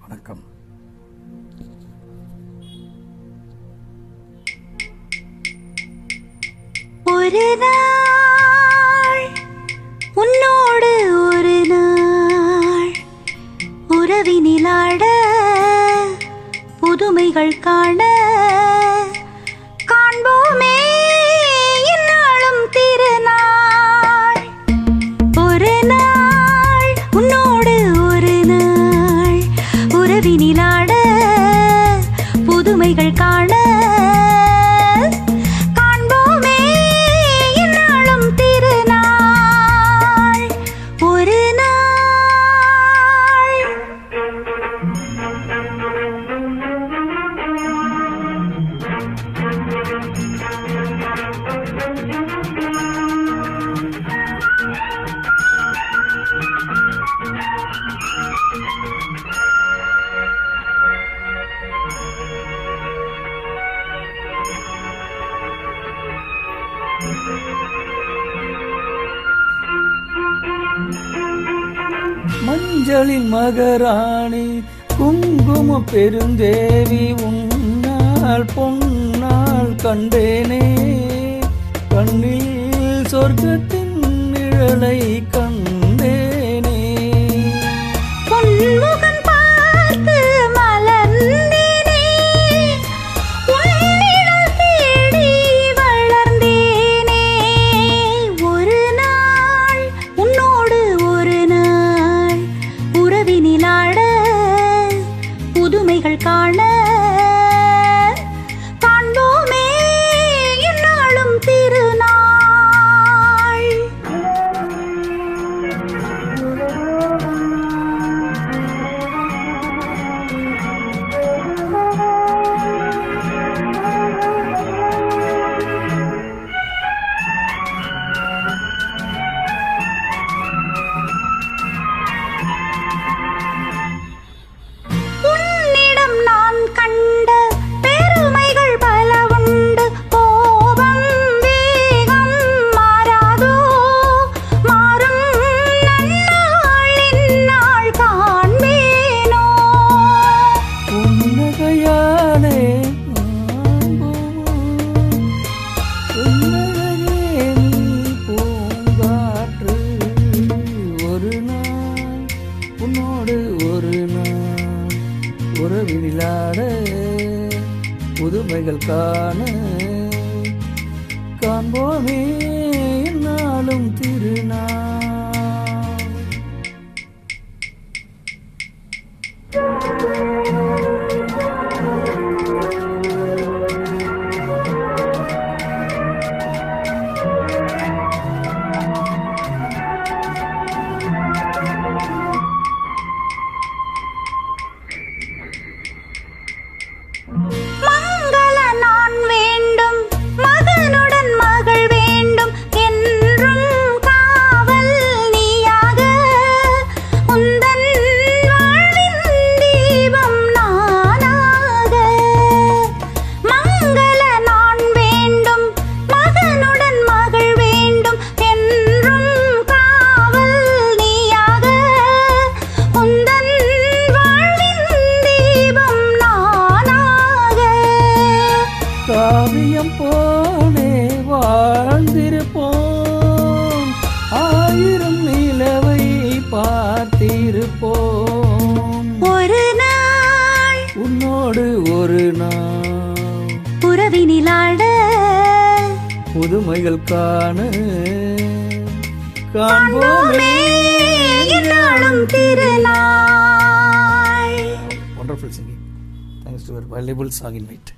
வணக்கம். ஒரு நாள் உன்னோடு ஒரு நாள் உறவினிலாட புதுமைகள் காண காண்போமே இந்நாளும் திருநாள். ஒரு நாள் உன்னோடு ஒரு நாள் உறவினிலாட புதுமைகள் காண மஞ்சளின் மகராணி குங்கும பெருந்தேவி உன்னால் பொன்னால் கண்டேனே, கண்ணில் சொர்க்கத்தின் நிழலை கண்டேனே. பொன்முகம் பார்த்து மலர்ந்தேனே, உன்னிடம் தேடி வளர்ந்தேனே. ஒரு நாள் உன்னோடு ஒரு நாள் உறவினிலாட புதுமைகள் காண காண்போமே இந்நாளும் திருநாள். ஒரு நாள் உறவினிலாட புதுமைகள் காண காண்போமே நாளும் திருநாள். காவியம் போலே வாழ்ந்திருப்போம், ஆயிரம் நிலவை பார்த்திருப்போம். ஒரு நாள் உன்னோடு ஒரு நாள் உறவினிலாட புதுமைகள் காண காண்போமே இந்நாளும் திருநாள். Wonderful singing. Thanks to your valuable song invite.